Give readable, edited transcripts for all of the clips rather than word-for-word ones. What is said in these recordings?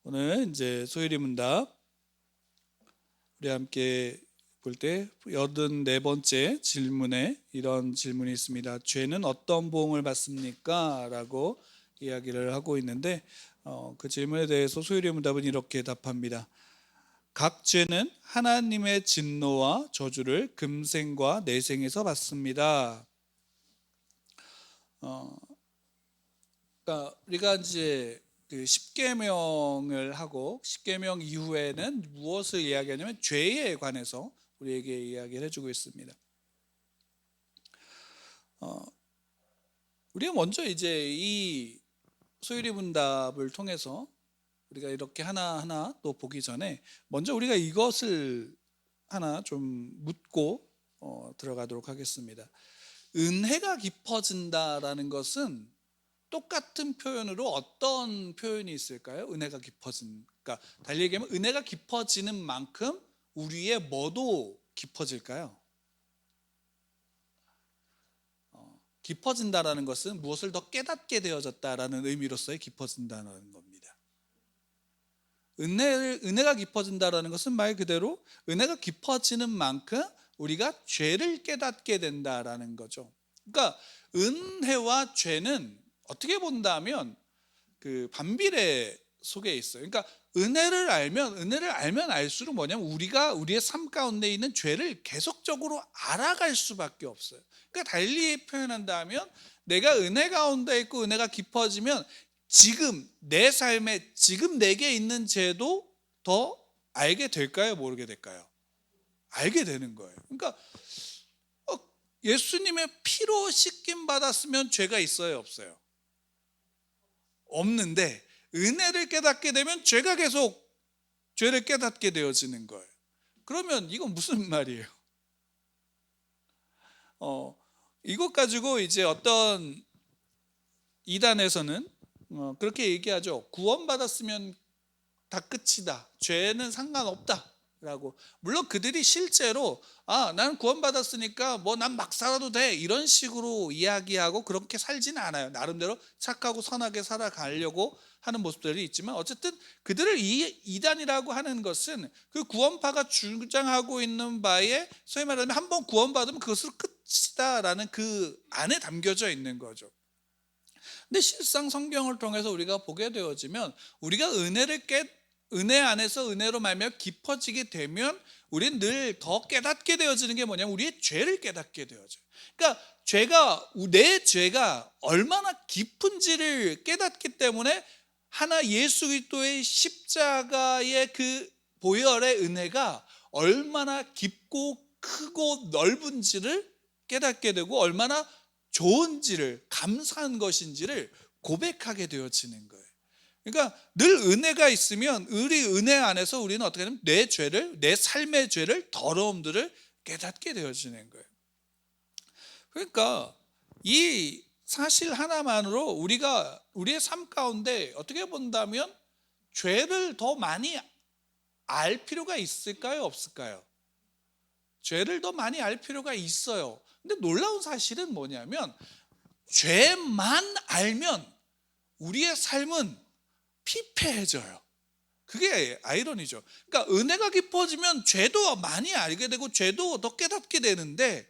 오늘 이제 소율이 문답 우리 함께 볼 때 84번째 질문에 이런 질문이 있습니다. 죄는 어떤 보응을 받습니까? 라고 이야기를 하고 있는데 그 질문에 대해서 소율이 문답은 이렇게 답합니다. 각 죄는 하나님의 진노와 저주를 금생과 내생에서 받습니다. 그러니까 우리가 이제 그 십계명을 하고 십계명 이후에는 무엇을 이야기하냐면 죄에 관해서 우리에게 이야기를 해주고 있습니다. 우리가 먼저 이제 이 소율이 문답을 통해서 우리가 이렇게 하나하나 또 보기 전에 먼저 우리가 이것을 하나 좀 묻고 들어가도록 하겠습니다. 은혜가 깊어진다라는 것은 똑같은 표현으로 어떤 표현이 있을까요? 은혜가 깊어진, 그러니까 달리 얘기하면 은혜가 깊어지는 만큼 우리의 뭐도 깊어질까요? 깊어진다라는 것은 무엇을 더 깨닫게 되어졌다라는 의미로서의 깊어진다는 겁니다. 은혜가 깊어진다라는 것은 말 그대로 은혜가 깊어지는 만큼 우리가 죄를 깨닫게 된다라는 거죠. 그러니까 은혜와 죄는 어떻게 본다면 그 반비례 속에 있어요. 그러니까 은혜를 알면 알수록 뭐냐면 우리가 우리의 삶 가운데 있는 죄를 계속적으로 알아갈 수밖에 없어요. 그러니까 달리 표현한다면 내가 은혜 가운데 있고 은혜가 깊어지면 지금 내 삶에 지금 내게 있는 죄도 더 알게 될까요? 모르게 될까요? 알게 되는 거예요. 그러니까 예수님의 피로 씻김 받았으면 죄가 있어요, 없어요? 없는데 은혜를 깨닫게 되면 죄가 계속 죄를 깨닫게 되어지는 거예요. 그러면 이건 무슨 말이에요? 이것 가지고 이제 어떤 이단에서는 그렇게 얘기하죠. 구원받았으면 다 끝이다. 죄는 상관없다. 라고. 물론 그들이 실제로 나는 구원받았으니까 뭐 난 막 살아도 돼 이런 식으로 이야기하고 그렇게 살지는 않아요. 나름대로 착하고 선하게 살아가려고 하는 모습들이 있지만 어쨌든 그들을 이단이라고 하는 것은 그 구원파가 주장하고 있는 바에 소위 말하면 한번 구원받으면 그것으로 끝이다라는 그 안에 담겨져 있는 거죠. 근데 실상 성경을 통해서 우리가 보게 되어지면 우리가 은혜 안에서 은혜로 말미암아 깊어지게 되면 우리는 늘 더 깨닫게 되어지는 게 뭐냐면 우리의 죄를 깨닫게 되어져요. 그러니까 내 죄가 얼마나 깊은지를 깨닫기 때문에 하나 예수 그리스도의 십자가의 그 보혈의 은혜가 얼마나 깊고 크고 넓은지를 깨닫게 되고 얼마나 좋은지를 감사한 것인지를 고백하게 되어지는 거예요. 그러니까 늘 은혜가 있으면 우리 은혜 안에서 우리는 어떻게 하냐면 내 삶의 죄를 더러움들을 깨닫게 되어지는 거예요. 그러니까 이 사실 하나만으로 우리가 우리의 삶 가운데 어떻게 본다면 죄를 더 많이 알 필요가 있을까요? 없을까요? 죄를 더 많이 알 필요가 있어요. 근데 놀라운 사실은 뭐냐면 죄만 알면 우리의 삶은 피폐해져요. 그게 아이러니죠. 그러니까 은혜가 깊어지면 죄도 많이 알게 되고 죄도 더 깨닫게 되는데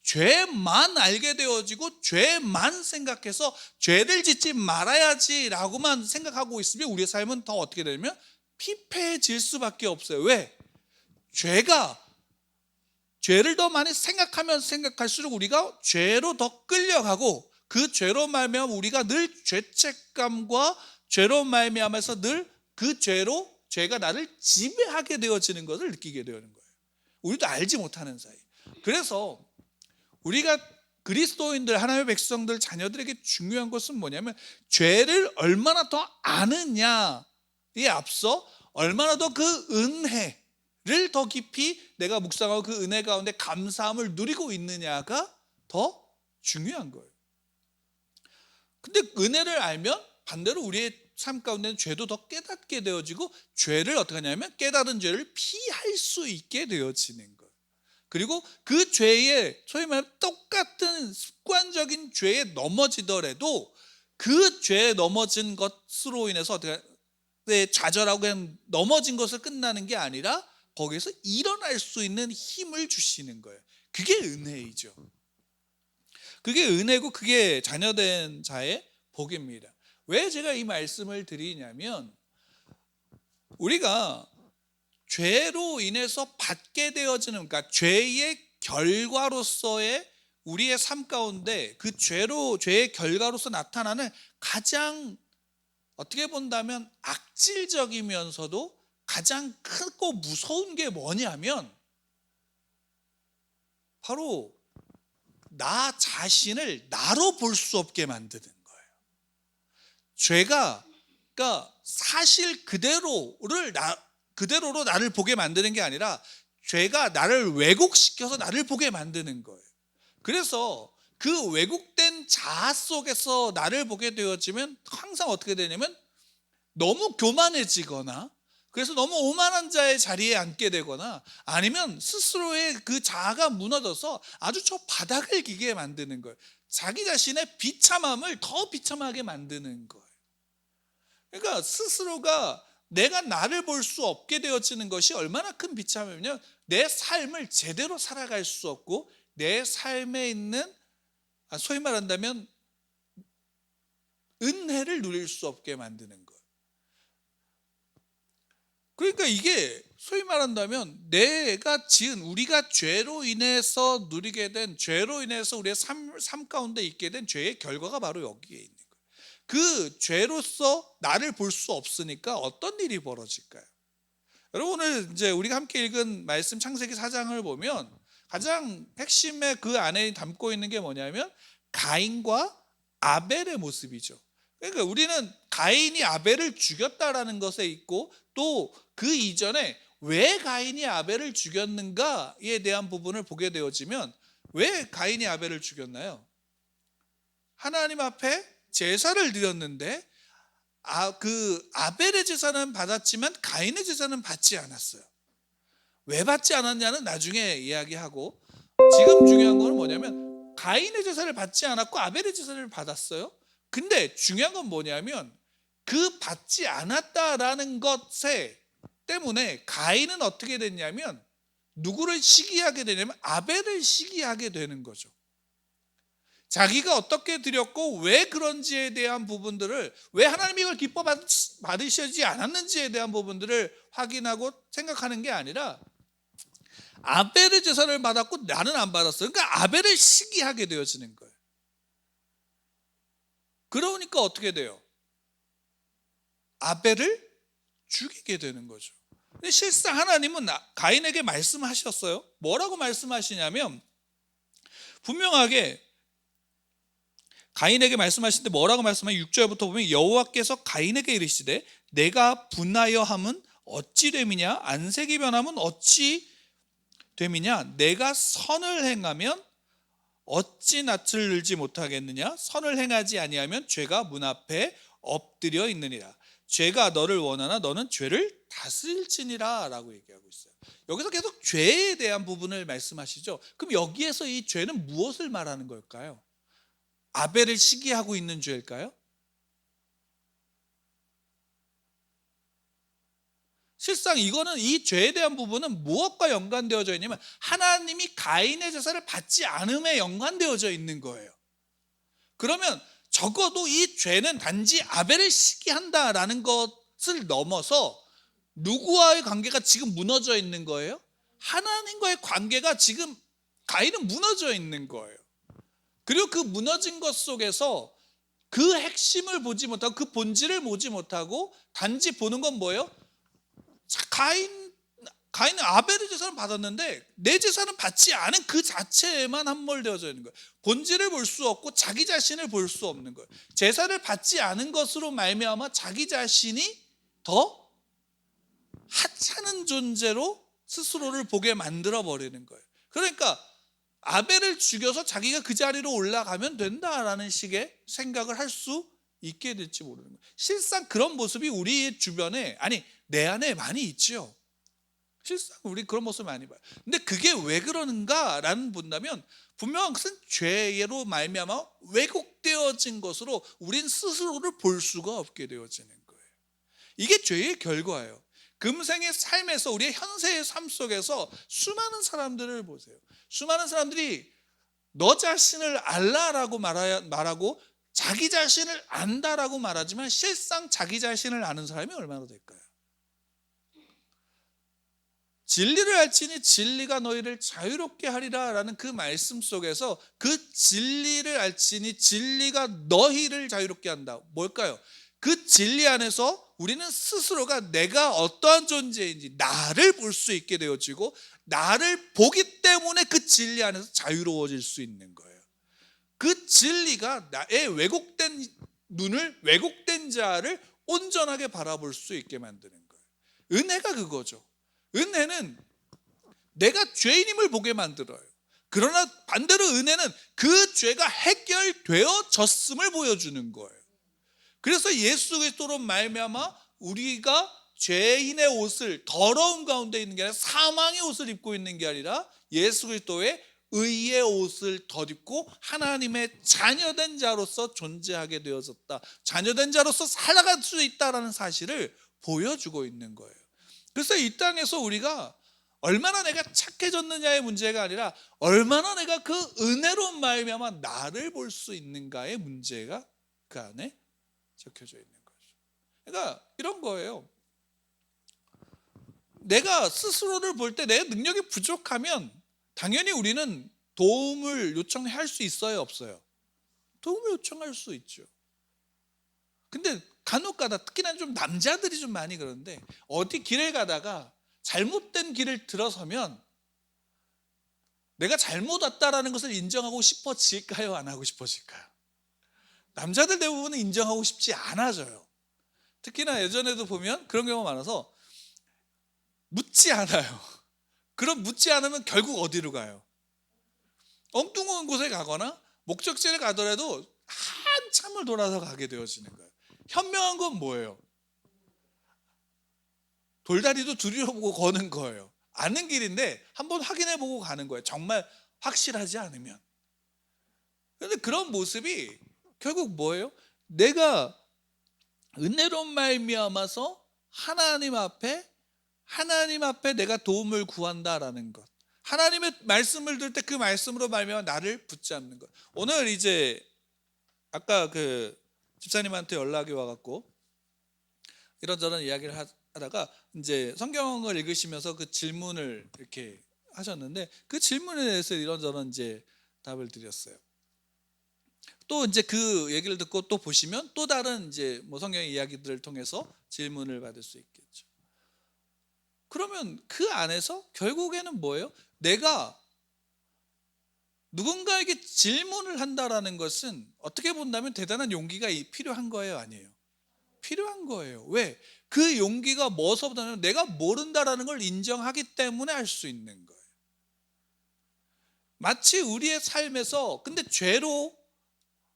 죄만 알게 되어지고 죄만 생각해서 죄를 짓지 말아야지라고만 생각하고 있으면 우리의 삶은 더 어떻게 되냐면 피폐해질 수밖에 없어요. 왜? 죄를 더 많이 생각하면 생각할수록 우리가 죄로 더 끌려가고 그 죄로 말미암아 우리가 늘 죄책감과 죄로 말미암아서 늘 그 죄가 나를 지배하게 되어지는 것을 느끼게 되는 거예요. 우리도 알지 못하는 사이. 그래서 우리가 그리스도인들, 하나님의 백성들, 자녀들에게 중요한 것은 뭐냐면 죄를 얼마나 더 아느냐에 앞서 얼마나 더 그 은혜를 더 깊이 내가 묵상하고 그 은혜 가운데 감사함을 누리고 있느냐가 더 중요한 거예요. 근데 은혜를 알면 반대로 우리의 삶 가운데는 죄도 더 깨닫게 되어지고 죄를 어떻게 하냐면 깨달은 죄를 피할 수 있게 되어지는 거예요. 그리고 그 죄에 소위 말하면 똑같은 습관적인 죄에 넘어지더라도 그 죄에 넘어진 것으로 인해서 어떻게 좌절하고 그냥 넘어진 것을 끝나는 게 아니라 거기서 일어날 수 있는 힘을 주시는 거예요. 그게 은혜이죠. 그게 은혜고 그게 자녀된 자의 복입니다. 왜 제가 이 말씀을 드리냐면 우리가 죄로 인해서 받게 되어지는, 그러니까 죄의 결과로서의 우리의 삶 가운데 그 죄의 결과로서 나타나는 가장 어떻게 본다면 악질적이면서도 가장 크고 무서운 게 뭐냐면 바로 나 자신을 나로 볼 수 없게 만드는 거예요. 죄가 그러니까 사실 그대로 나를 보게 만드는 게 아니라 죄가 나를 왜곡시켜서 나를 보게 만드는 거예요. 그래서 그 왜곡된 자아 속에서 나를 보게 되어지면 항상 어떻게 되냐면 너무 교만해지거나 그래서 너무 오만한 자의 자리에 앉게 되거나 아니면 스스로의 그 자아가 무너져서 아주 저 바닥을 기게 만드는 거예요. 자기 자신의 비참함을 더 비참하게 만드는 거예요. 그러니까 스스로가 내가 나를 볼 수 없게 되어지는 것이 얼마나 큰 비참이냐면 내 삶을 제대로 살아갈 수 없고 내 삶에 있는 소위 말한다면 은혜를 누릴 수 없게 만드는 거예요. 그러니까 이게 소위 말한다면 내가 지은 우리가 죄로 인해서 누리게 된 죄로 인해서 우리의 삶 가운데 있게 된 죄의 결과가 바로 여기에 있는 거예요. 그 죄로서 나를 볼 수 없으니까 어떤 일이 벌어질까요? 여러분 오늘 이제 우리가 함께 읽은 말씀 창세기 4장을 보면 가장 핵심의 그 안에 담고 있는 게 뭐냐면 가인과 아벨의 모습이죠. 그러니까 우리는 가인이 아벨을 죽였다라는 것에 있고 또 그 이전에 왜 가인이 아벨을 죽였는가에 대한 부분을 보게 되어지면 왜 가인이 아벨을 죽였나요? 하나님 앞에 제사를 드렸는데 그 아벨의 제사는 받았지만 가인의 제사는 받지 않았어요. 왜 받지 않았냐는 나중에 이야기하고 지금 중요한 건 뭐냐면 가인의 제사를 받지 않았고 아벨의 제사를 받았어요. 근데 중요한 건 뭐냐면 그 받지 않았다라는 것에 때문에 가인은 어떻게 됐냐면 누구를 시기하게 되냐면 아벨을 시기하게 되는 거죠. 자기가 어떻게 드렸고 왜 그런지에 대한 부분들을 왜 하나님이 이걸 기뻐 받으시지 않았는지에 대한 부분들을 확인하고 생각하는 게 아니라 아벨의 제사를 받았고 나는 안 받았어. 그러니까 아벨을 시기하게 되어지는 거예요. 그러니까 어떻게 돼요? 아벨을 죽이게 되는 거죠. 근데 실상 하나님은 가인에게 말씀하셨어요. 뭐라고 말씀하시냐면 분명하게 가인에게 말씀하시는데 뭐라고 말씀하냐 6절부터 보면 여호와께서 가인에게 이르시되 내가 분하여 함은 어찌 됨이냐 안색이 변함은 어찌 됨이냐 내가 선을 행하면 어찌 낯을 늘지 못하겠느냐 선을 행하지 아니하면 죄가 문 앞에 엎드려 있느니라 죄가 너를 원하나 너는 죄를 다스릴지니라 라고 얘기하고 있어요. 여기서 계속 죄에 대한 부분을 말씀하시죠. 그럼 여기에서 이 죄는 무엇을 말하는 걸까요? 아벨을 시기하고 있는 죄일까요? 실상 이거는 이 죄에 대한 부분은 무엇과 연관되어져 있냐면 하나님이 가인의 제사를 받지 않음에 연관되어져 있는 거예요. 그러면 적어도 이 죄는 단지 아벨을 시기한다라는 것을 넘어서 누구와의 관계가 지금 무너져 있는 거예요? 하나님과의 관계가 지금 가인은 무너져 있는 거예요. 그리고 그 무너진 것 속에서 그 핵심을 보지 못하고 그 본질을 보지 못하고 단지 보는 건 뭐예요? 가인은 아벨의 제사를 받았는데 내 제사는 받지 않은 그 자체에만 함몰되어져 있는 거예요. 본질을 볼 수 없고 자기 자신을 볼 수 없는 거예요. 제사를 받지 않은 것으로 말미암아 자기 자신이 더 하찮은 존재로 스스로를 보게 만들어 버리는 거예요. 그러니까 아벨을 죽여서 자기가 그 자리로 올라가면 된다라는 식의 생각을 할 수 있게 될지 모르는 거예요. 실상 그런 모습이 우리 주변에 아니 내 안에 많이 있죠. 실상 우리 그런 모습을 많이 봐요. 근데 그게 왜 그러는가라는 본다면 분명한 것은 죄로 말미암아 왜곡되어진 것으로 우린 스스로를 볼 수가 없게 되어지는 거예요. 이게 죄의 결과예요. 금생의 삶에서, 우리의 현세의 삶 속에서 수많은 사람들을 보세요. 수많은 사람들이 너 자신을 알라라고 말하고 자기 자신을 안다라고 말하지만 실상 자기 자신을 아는 사람이 얼마나 될까요? 진리를 알지니 진리가 너희를 자유롭게 하리라 라는 그 말씀 속에서 그 진리를 알지니 진리가 너희를 자유롭게 한다. 뭘까요? 그 진리 안에서 우리는 스스로가 내가 어떠한 존재인지 나를 볼 수 있게 되어지고, 나를 보기 때문에 그 진리 안에서 자유로워질 수 있는 거예요. 그 진리가 나의 왜곡된 눈을, 왜곡된 자를 온전하게 바라볼 수 있게 만드는 거예요. 은혜가 그거죠. 은혜는 내가 죄인임을 보게 만들어요. 그러나 반대로 은혜는 그 죄가 해결되어졌음을 보여주는 거예요. 그래서 예수 그리스도로 말미암아 우리가 죄인의 옷을, 더러운 가운데 있는 게 아니라 사망의 옷을 입고 있는 게 아니라 예수 그리스도의 의의 옷을 덧입고 하나님의 자녀된 자로서 존재하게 되어졌다, 자녀된 자로서 살아갈 수 있다라는 사실을 보여주고 있는 거예요. 그래서 이 땅에서 우리가 얼마나 내가 착해졌느냐의 문제가 아니라 얼마나 내가 그 은혜로운 말미암아 나를 볼 수 있는가의 문제가 그 안에 적혀져 있는 거죠. 그러니까 이런 거예요. 내가 스스로를 볼 때 내 능력이 부족하면 당연히 우리는 도움을 요청할 수 있어요, 없어요? 도움을 요청할 수 있죠. 근데 간혹가다, 특히나 좀 남자들이 좀 많이 그러는데, 어디 길을 가다가 잘못된 길을 들어서면 내가 잘못 왔다라는 것을 인정하고 싶어질까요? 안 하고 싶어질까요? 남자들 대부분은 인정하고 싶지 않아져요. 특히나 예전에도 보면 그런 경우가 많아서 묻지 않아요. 그럼 묻지 않으면 결국 어디로 가요? 엉뚱한 곳에 가거나 목적지를 가더라도 한참을 돌아서 가게 되어지는 거예요. 현명한 건 뭐예요? 돌다리도 두드려보고 거는 거예요. 아는 길인데 한번 확인해보고 가는 거예요. 정말 확실하지 않으면. 그런데 그런 모습이 결국 뭐예요? 내가 은혜로운 말미암아서 하나님 앞에 내가 도움을 구한다라는 것, 하나님의 말씀을 들을 때 그 말씀으로 말미암아 나를 붙잡는 것. 오늘 이제 아까 그 집사님한테 연락이 와갖고 이런저런 이야기를 하다가 이제 성경을 읽으시면서 그 질문을 이렇게 하셨는데, 그 질문에 대해서 이런저런 이제 답을 드렸어요. 또 이제 그 얘기를 듣고 또 보시면 또 다른 이제 뭐 성경의 이야기들을 통해서 질문을 받을 수 있겠죠. 그러면 그 안에서 결국에는 뭐예요? 내가 누군가에게 질문을 한다라는 것은 어떻게 본다면 대단한 용기가 필요한 거예요, 아니에요? 필요한 거예요. 왜? 그 용기가 뭐서부터냐면 내가 모른다라는 걸 인정하기 때문에 할 수 있는 거예요. 마치 우리의 삶에서, 근데 죄로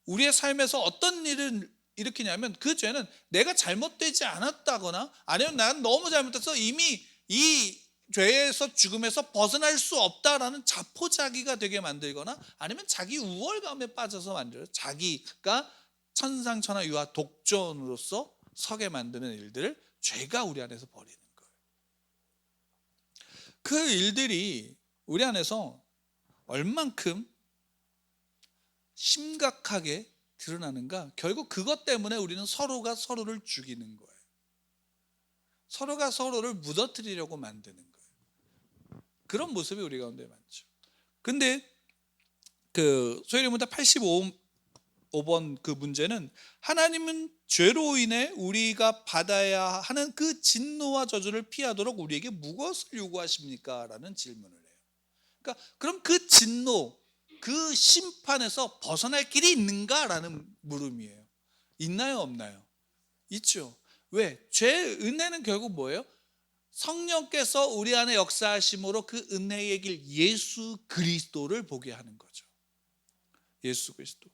우리의 삶에서 어떤 일을 일으키냐면, 그 죄는 내가 잘못되지 않았다거나 아니면 난 너무 잘못해서 이미 이 죄에서, 죽음에서 벗어날 수 없다라는 자포자기가 되게 만들거나 아니면 자기 우월감에 빠져서 만들어요. 자기가 천상천하 유아 독존으로서 서게 만드는 일들을 죄가 우리 안에서 벌이는 거예요. 그 일들이 우리 안에서 얼만큼 심각하게 드러나는가? 결국 그것 때문에 우리는 서로가 서로를 죽이는 거예요. 서로가 서로를 무너뜨리려고 만드는 거예요. 그런 모습이 우리 가운데 많죠. 근데 그 소위문답 85번 그 문제는, 하나님은 죄로 인해 우리가 받아야 하는 그 진노와 저주를 피하도록 우리에게 무엇을 요구하십니까? 라는 질문을 해요. 그러니까 그럼 그 진노, 그 심판에서 벗어날 길이 있는가라는 물음이에요. 있나요, 없나요? 있죠. 왜? 죄의 은혜는 결국 뭐예요? 성령께서 우리 안에 역사하심으로 그 은혜의 길 예수 그리스도를 보게 하는 거죠. 예수 그리스도.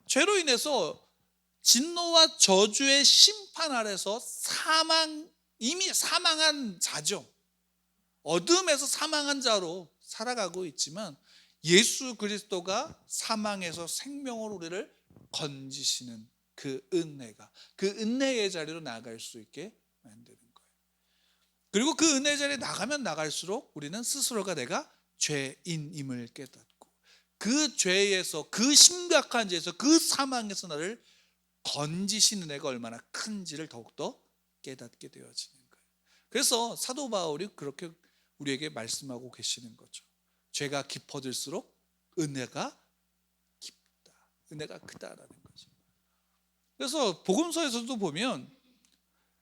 죄로 인해서 진노와 저주의 심판 아래서 이미 사망한 자죠. 어둠에서 사망한 자로 살아가고 있지만 예수 그리스도가 사망에서 생명으로 우리를 건지시는 그 은혜의 자리로 나아갈 수 있게 만드는 거예요. 그리고 그 은혜의 자리에 나가면 나갈수록 우리는 스스로가 내가 죄인임을 깨닫고 그 죄에서, 그 심각한 죄에서, 그 사망에서 나를 건지시는 은혜가 얼마나 큰지를 더욱더 깨닫게 되어지는 거예요. 그래서 사도 바울이 그렇게 우리에게 말씀하고 계시는 거죠. 죄가 깊어질수록 은혜가 깊다, 은혜가 크다라는 거죠. 그래서 복음서에서도 보면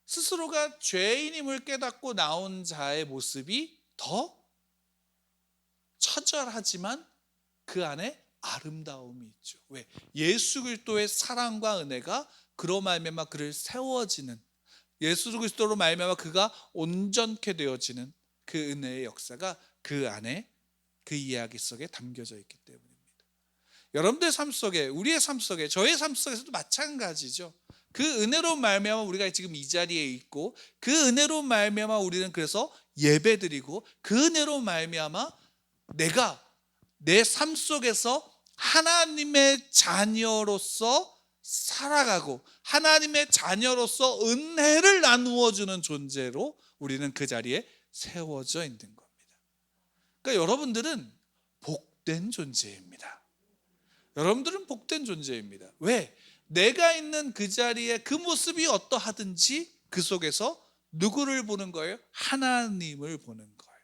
스스로가 죄인임을 깨닫고 나온 자의 모습이 더 처절하지만 그 안에 아름다움이 있죠. 왜? 예수 그리스도의 사랑과 은혜가 그로 말미암아 그를 세워지는, 예수 그리스도로 말미암아 그가 온전케 되어지는 그 은혜의 역사가 그 안에, 그 이야기 속에 담겨져 있기 때문입니다. 여러분들의 삶 속에, 우리의 삶 속에, 저의 삶 속에서도 마찬가지죠. 그 은혜로 말미암아 우리가 지금 이 자리에 있고, 그 은혜로 말미암아 우리는 그래서 예배드리고, 그 은혜로 말미암아 내가 내 삶 속에서 하나님의 자녀로서 살아가고 하나님의 자녀로서 은혜를 나누어 주는 존재로 우리는 그 자리에 세워져 있는 겁니다. 그러니까 여러분들은 복된 존재입니다. 여러분들은 복된 존재입니다. 왜? 내가 있는 그 자리에 그 모습이 어떠하든지 그 속에서 누구를 보는 거예요? 하나님을 보는 거예요.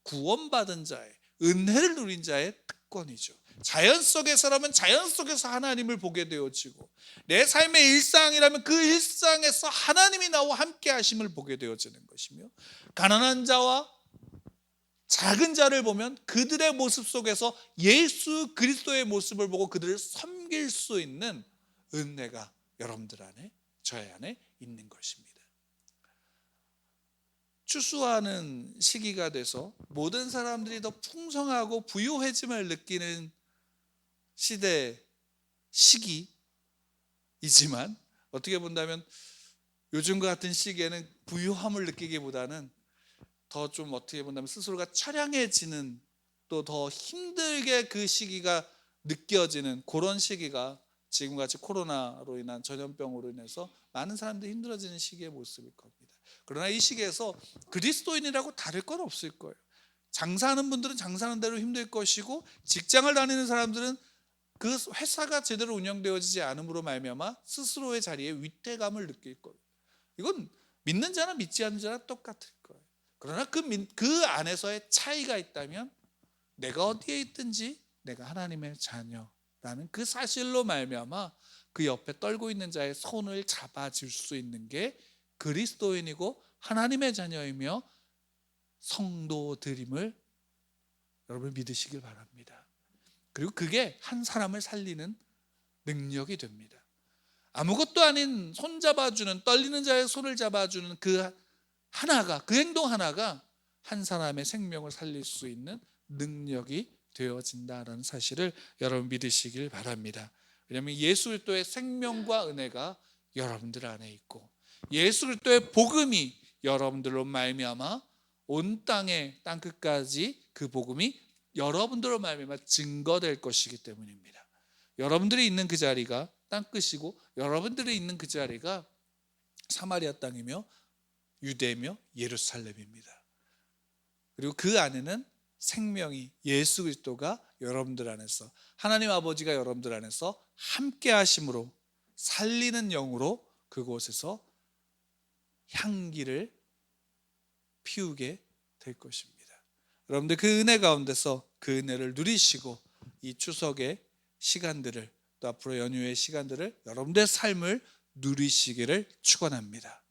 구원받은 자의, 은혜를 누린 자의 특권이죠. 자연 속에서라면 자연 속에서 하나님을 보게 되어지고, 내 삶의 일상이라면 그 일상에서 하나님이 나와 함께 하심을 보게 되어지는 것이며, 가난한 자와 작은 자를 보면 그들의 모습 속에서 예수 그리스도의 모습을 보고 그들을 섬길 수 있는 은혜가 여러분들 안에, 저의 안에 있는 것입니다. 추수하는 시기가 돼서 모든 사람들이 더 풍성하고 부유해짐을 느끼는 시기이지만, 어떻게 본다면 요즘과 같은 시기에는 부유함을 느끼기보다는 더 좀 어떻게 본다면 스스로가 처량해지는, 또 더 힘들게 그 시기가 느껴지는 그런 시기가 지금같이 코로나로 인한 전염병으로 인해서 많은 사람들이 힘들어지는 시기의 모습일 겁니다. 그러나 이 시기에서 그리스도인이라고 다를 건 없을 거예요. 장사하는 분들은 장사하는 대로 힘들 것이고, 직장을 다니는 사람들은 그 회사가 제대로 운영되어지지 않음으로 말미암아 스스로의 자리에 위태감을 느낄 거예요. 이건 믿는 자나 믿지 않는 자나 똑같을 거예요. 그러나 그 안에서의 차이가 있다면, 내가 어디에 있든지 내가 하나님의 자녀라는 그 사실로 말미암아 그 옆에 떨고 있는 자의 손을 잡아줄 수 있는 게 그리스도인이고 하나님의 자녀이며 성도들임을 여러분 믿으시길 바랍니다. 그리고 그게 한 사람을 살리는 능력이 됩니다. 아무것도 아닌 손 잡아주는, 떨리는 자의 손을 잡아주는 그 하나가, 그 행동 하나가 한 사람의 생명을 살릴 수 있는 능력이 되어진다라는 사실을 여러분 믿으시길 바랍니다. 왜냐하면 예수 그리스도의 생명과 은혜가 여러분들 안에 있고, 예수 그리스도의 복음이 여러분들로 말미암아 온 땅의 땅끝까지 그 복음이 여러분들로 말미암아 증거될 것이기 때문입니다. 여러분들이 있는 그 자리가 땅끝이고, 여러분들이 있는 그 자리가 사마리아 땅이며 유대며 예루살렘입니다. 그리고 그 안에는 생명이, 예수 그리스도가 여러분들 안에서, 하나님 아버지가 여러분들 안에서 함께 하심으로 살리는 영으로 그곳에서 향기를 피우게 될 것입니다. 여러분들 그 은혜 가운데서 그 은혜를 누리시고, 이 추석의 시간들을, 또 앞으로 연휴의 시간들을, 여러분들의 삶을 누리시기를 축원합니다.